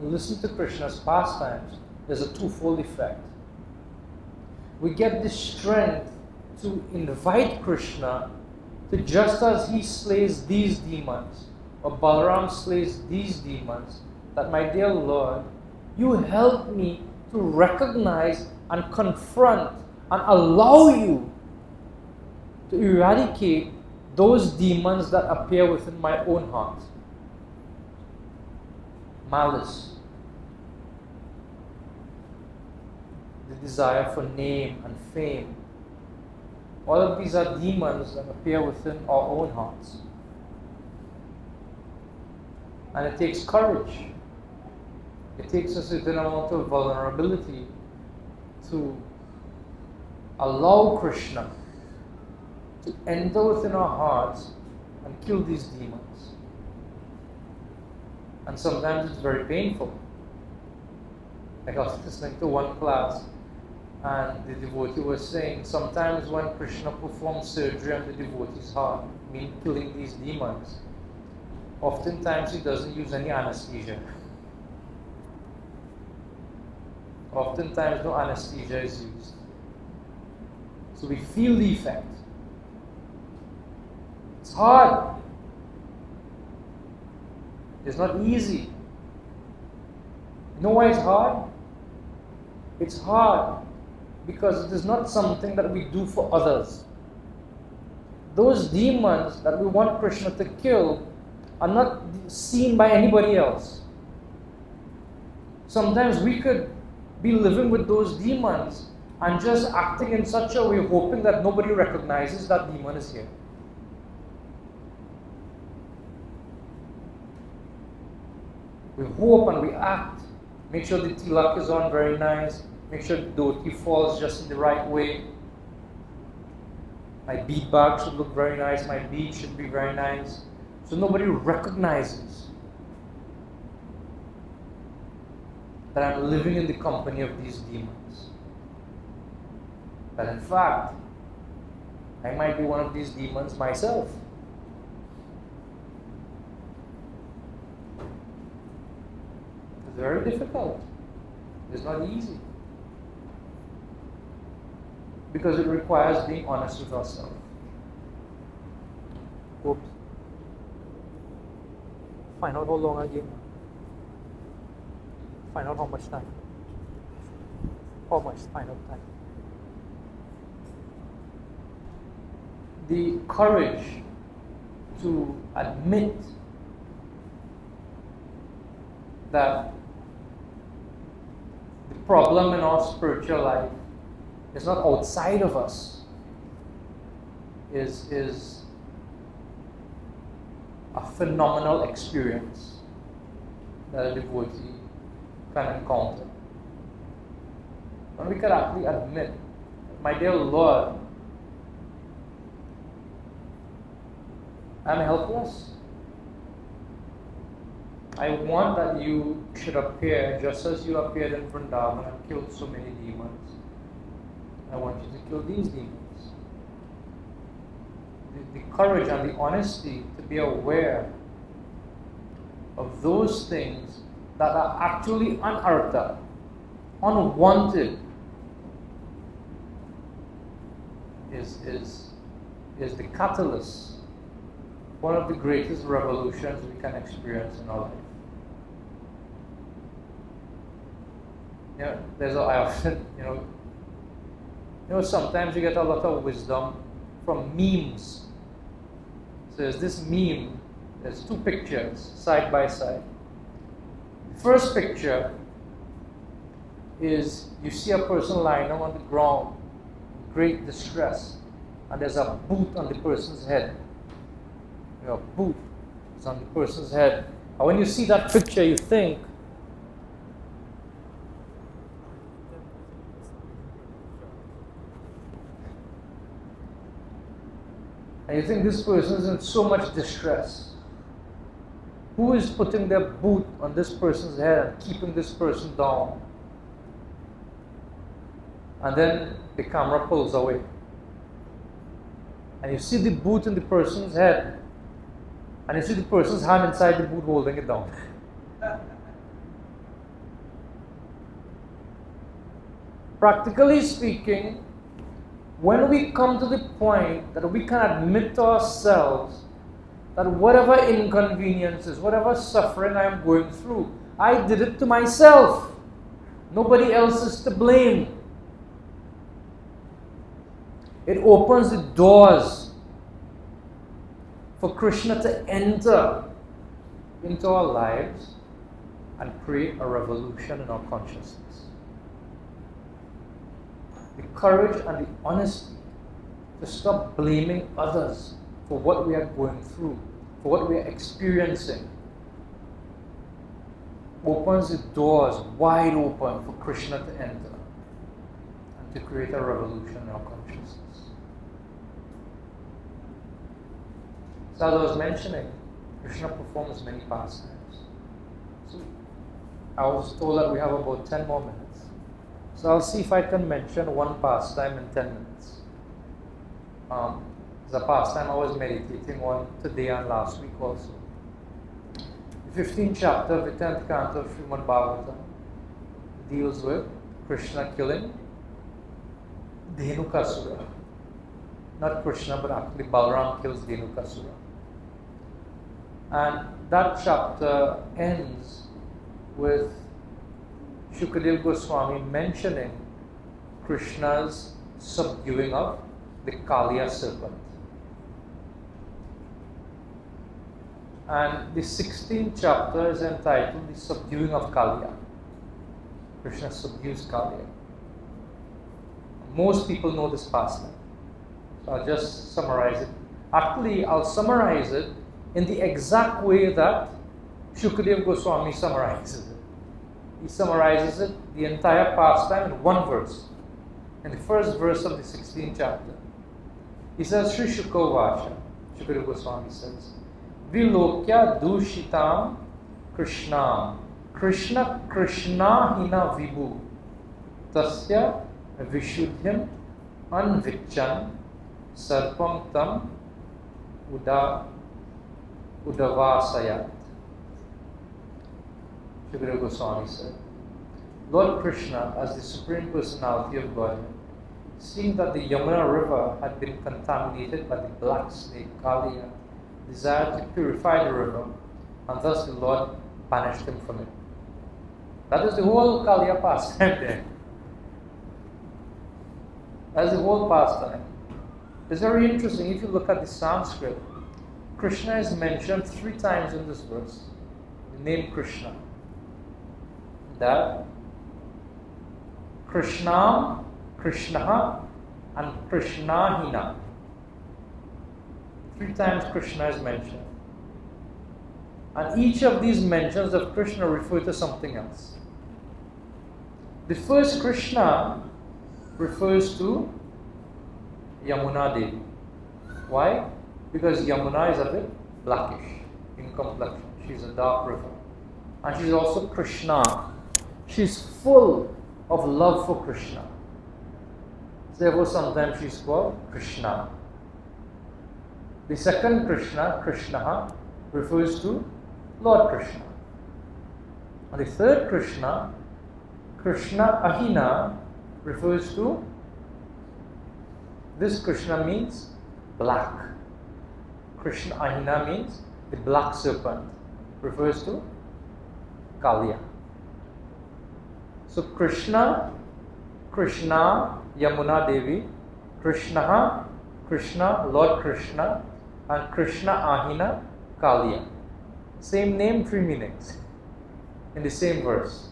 listen to Krishna's pastimes, there's a twofold effect. We get the strength to invite Krishna to, just as he slays these demons, or Balaram slays these demons, that my dear Lord, you help me to recognize and confront and allow you to eradicate those demons that appear within my own heart. Malice, the desire for name and fame. All of these are demons that appear within our own hearts. And it takes courage It takes a certain amount of vulnerability to allow Krishna to enter within our hearts and kill these demons. And sometimes it's very painful. Like I was listening to one class, and the devotee was saying sometimes when Krishna performs surgery on the devotee's heart, meaning killing these demons, oftentimes he doesn't use any anesthesia. Oftentimes no anesthesia is used. So we feel the effect. It's hard. It's not easy. You know why it's hard? It's hard because it is not something that we do for others. Those demons that we want Krishna to kill are not seen by anybody else. Sometimes we could be living with those demons and just acting in such a way, hoping that nobody recognizes that demon is here. We hope and we act. Make sure the tilak is on very nice. Make sure the dhoti falls just in the right way. My bead bag should look very nice. My bead should be very nice. So nobody recognizes that I'm living in the company of these demons. That in fact, I might be one of these demons myself. It's very difficult. It's not easy. Because it requires being honest with ourselves. Oops. Find out how long again. Find out how much time. How much final time. The courage to admit that the problem in our spiritual life is not outside of us, is a phenomenal experience that a devotee can encounter. When we can actually admit, my dear Lord, I'm helpless. I want that you should appear just as you appeared in Vrindavan and killed so many demons. I want you to kill these demons. The courage and the honesty to be aware of those things that are actually unartha, unwanted, is the catalyst, one of the greatest revolutions we can experience in our life. I often, sometimes you get a lot of wisdom from memes. So there's this meme, there's two pictures side by side. The first picture is you see a person lying on the ground, in great distress, and there's a boot on the person's head. A boot is on the person's head. And when you see that picture, you think, this person is in so much distress. Who is putting their boot on this person's head and keeping this person down? And then the camera pulls away. And you see the boot in the person's head. And you see the person's hand inside the boot holding it down. Practically speaking, when we come to the point that we can admit to ourselves that whatever inconveniences, whatever suffering I am going through, I did it to myself. Nobody else is to blame. It opens the doors for Krishna to enter into our lives and create a revolution in our consciousness. The courage and the honesty to stop blaming others for what we are going through, for what we are experiencing. opens the doors wide open for Krishna to enter and to create a revolution in our consciousness. So as I was mentioning, Krishna performs many pastimes. So I was told that we have about 10 more minutes. So I'll see if I can mention one pastime in 10 minutes. It's a pastime I was meditating on today and last week also. The 15th chapter of the 10th canto of Srimad Bhagavatam deals with Krishna killing Dhenukasura. Not Krishna, but actually Balaram kills Dhenukasura. And that chapter ends with Shukadeva Goswami mentioning Krishna's subduing of the Kaliya serpent. And the 16th chapter is entitled The Subduing of Kaliya. Krishna subdues Kaliya. Most people know this pastime. So I'll just summarize it. Actually, I'll summarize it in the exact way that Shukadeva Goswami summarizes it. He summarizes it, the entire pastime, in one verse. In the first verse of the 16th chapter. He says, Sri Shukavasha, Shukadeva Goswami says, Vilokya dushitam Krishnam, Krishna Krishna hina vibhu, tasya vishuddhim anvichan sarpam tam udavasayat. Shukadeva Goswami said, Lord Krishna, as the Supreme Personality of Godhead, seeing that the Yamuna river had been contaminated by the black snake Kaliya, desired to purify the river, and thus the Lord banished him from it. That is the whole Kaliya pastime there. That is the whole pastime. It's very interesting. If you look at the Sanskrit, Krishna is mentioned 3 times in this verse. The name Krishna. That Krishnam, Krishnaha, and Krishnahina. 3 times Krishna is mentioned. And each of these mentions of Krishna refer to something else. The first Krishna refers to Yamuna Devi. Why? Because Yamuna is a bit blackish in complexion. She's a dark river. And she's also Krishna. She's full of love for Krishna. Therefore, sometimes she's called Krishna. The second Krishna, Krishna, refers to Lord Krishna. And the third Krishna, Krishna Ahina, refers to, this Krishna means black. Krishna Ahina means the black serpent, refers to Kaliya. So Krishna, Krishna, Yamuna Devi, Krishna, Krishna, Lord Krishna, and Krishna Ahina, Kaliya. Same name, 3 meanings in the same verse.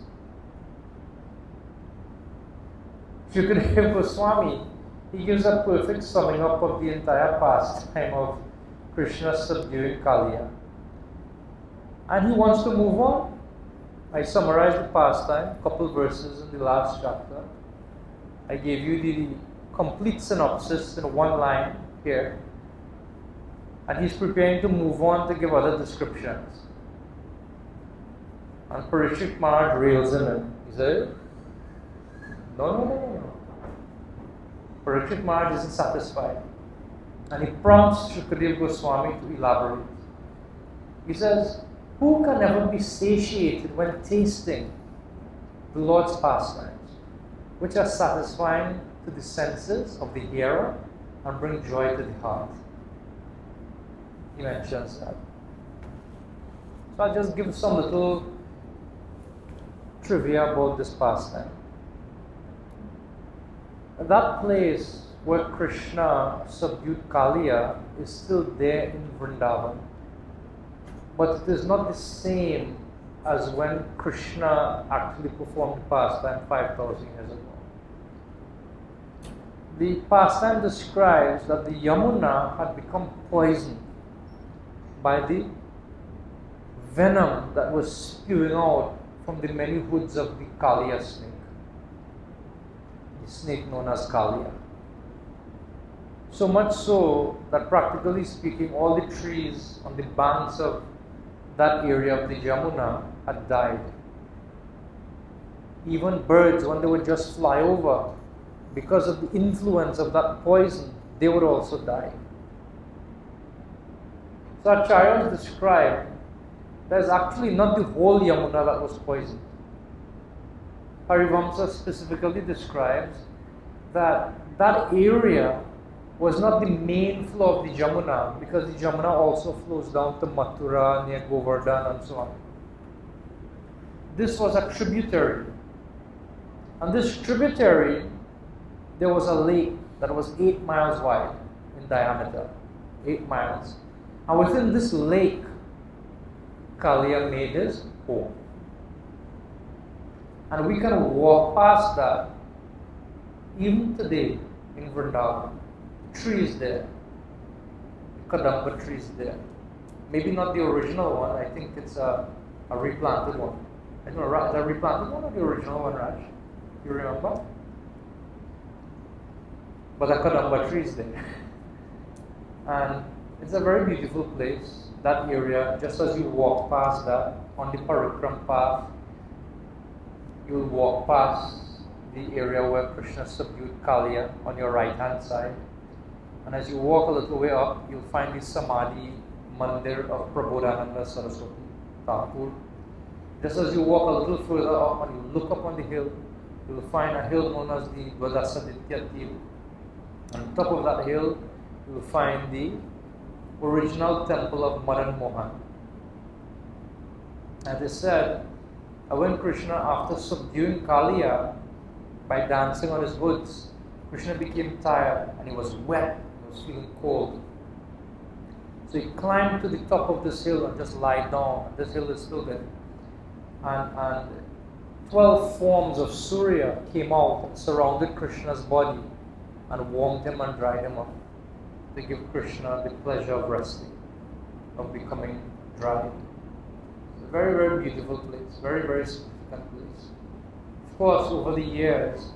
Shukadeva Goswami, he gives a perfect summing up of the entire pastime of Krishna subduing Kaliya. And he wants to move on. I summarized the pastime, a couple verses in the last chapter. I gave you the complete synopsis in one line here. And he's preparing to move on to give other descriptions. And Parikshit Maharaj rails him. He said, No. Parikshit Maharaj isn't satisfied. And he prompts Shukadeva Goswami to elaborate. He says, who can ever be satiated when tasting the Lord's pastimes, which are satisfying to the senses of the hearer and bring joy to the heart? He mentions that. So I'll just give some little trivia about this pastime. That place where Krishna subdued Kaliya is still there in Vrindavan. But it is not the same as when Krishna actually performed the pastime 5,000 years ago. The pastime describes that the Yamuna had become poisoned by the venom that was spewing out from the many hoods of the Kaliya snake, the snake known as Kaliya. So much so that practically speaking, all the trees on the banks of that area of the Jamuna had died. Even birds, when they would just fly over, because of the influence of that poison, they would also die. So Acharyas described there's actually not the whole Yamuna that was poisoned. Harivamsa specifically describes that that area was not the main flow of the Jamuna, because the Jamuna also flows down to Mathura, near Govardhan and so on. This was a tributary. And this tributary, there was a lake that was 8 miles wide in diameter. 8 miles. And within this lake, Kaliya made his home. And we can walk past that even today in Vrindavan. Trees there. Kadamba trees there. Maybe not the original one, I think it's a replanted one. I don't know, the replanted one or the original one, Raj? You remember? But the Kadamba trees there. And it's a very beautiful place, that area. Just as you walk past that, on the Parikram path, you'll walk past the area where Krishna subdued Kaliya on your right hand side. And as you walk a little way up, you'll find the Samadhi Mandir of Prabodhananda Saraswati Thakur. Just as you walk a little further up and you look up on the hill, you'll find a hill known as the Dvadasaditya Tir. On top of that hill, you'll find the original temple of Madan Mohan. And they said, when Krishna, after subduing Kaliya by dancing on his hoods, Krishna became tired and he was wet, he was feeling cold. So he climbed to the top of this hill and just lied down. This hill is still there. And 12 forms of Surya came out and surrounded Krishna's body and warmed him and dried him up to give Krishna the pleasure of resting, of becoming dry. It's a very, very beautiful place, very, very significant place. Of course, over the years,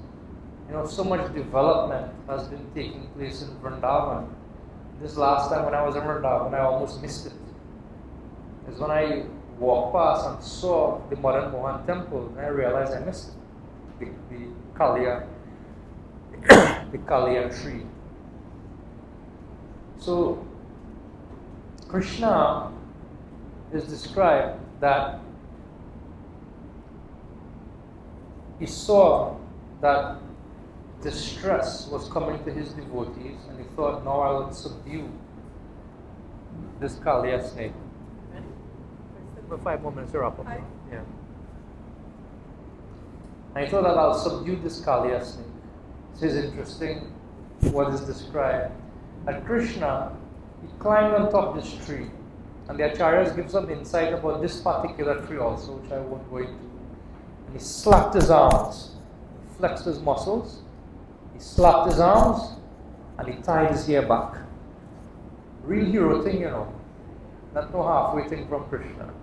so much development has been taking place in Vrindavan. This last time when I was in Vrindavan, I almost missed it. It's when I walked past and saw the Madan Mohan temple, and I realized I missed it. The Kaliya, the Kaliya tree. So, Krishna is described that he saw that distress was coming to his devotees, and he thought, now I will subdue this Kaliya snake. For 5 more minutes, you're up. Yeah. And he thought that I'll subdue this Kaliya snake. This is interesting what is described. That Krishna, he climbed on top of this tree. And the Acharyas give some insight about this particular tree also, which I won't go into. And he slapped his arms, flexed his muscles, he slapped his arms, and he tied his hair back. Real hero thing, Not no halfway thing from Krishna.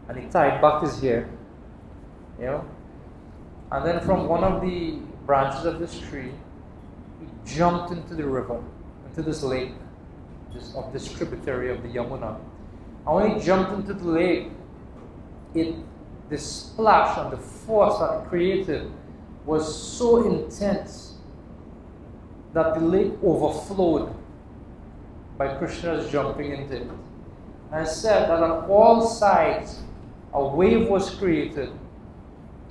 And he tied back his hair. And then from one of the branches of this tree, he jumped into the river, into this lake, of this tributary of the Yamuna. And when he jumped into the lake, the splash and the force that it created was so intense that the lake overflowed by Krishna's jumping into it. And it said that on all sides, a wave was created,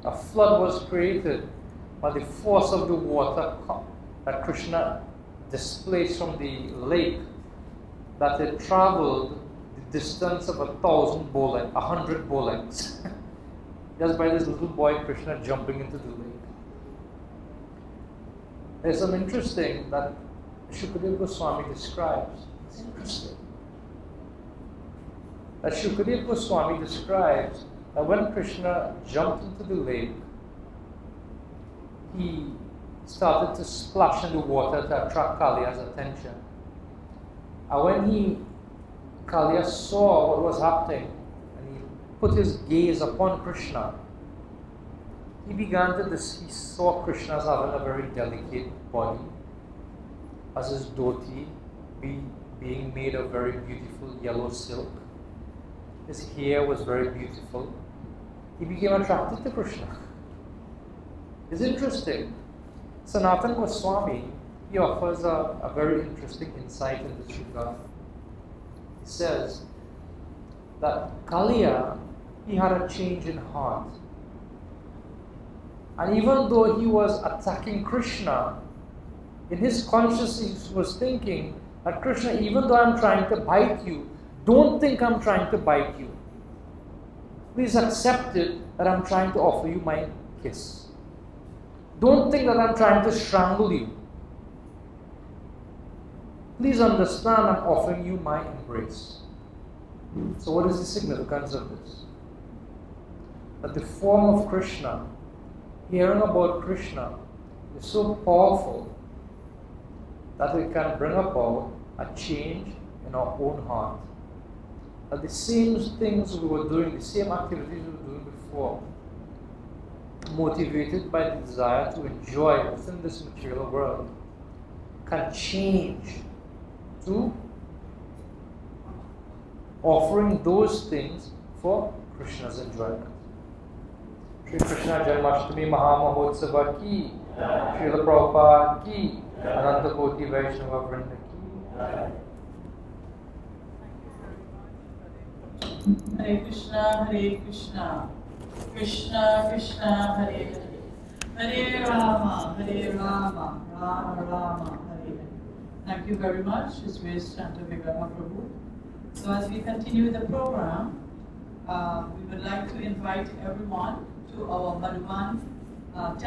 a flood was created by the force of the water that Krishna displaced from the lake, that it traveled the distance of 1,000 bow lengths, 100 bow lengths, just by this little boy Krishna jumping into the lake. There's some interesting that Shukadeva Goswami describes. It's interesting. That Shukadeva Goswami describes that when Krishna jumped into the lake, he started to splash in the water to attract Kaliya's attention. And when Kaliya saw what was happening, and he put his gaze upon Krishna, he saw Krishna as having a very delicate body, as his dhoti being made of very beautiful yellow silk. His hair was very beautiful. He became attracted to Krishna. It's interesting. Sanatana Goswami, he offers a very interesting insight in this regard. He says that Kaliya, he had a change in heart. And even though he was attacking Krishna, in his consciousness he was thinking that Krishna, even though I'm trying to bite you, don't think I'm trying to bite you. Please accept it that I'm trying to offer you my kiss. Don't think that I'm trying to strangle you. Please understand I'm offering you my embrace. So what is the significance of this? That the form of Krishna, hearing about Krishna, is so powerful that it can bring about a change in our own heart. That the same things we were doing, the same activities we were doing before, motivated by the desire to enjoy within this material world, can change to offering those things for Krishna's enjoyment. Shri Krishna Janmasthami Mahamahotsava ki, Srila Prabhupada ki, Ananta Koti Vaishnava Vrinda ki. Hare Krishna, Krishna Krishna, Hare Hare, Hare Rama, Rama Rama, Hare Hare. Thank you very much, His Grace Shanta Vigraha Prabhu. So as we continue the program, we would like to invite everyone to our Madhuban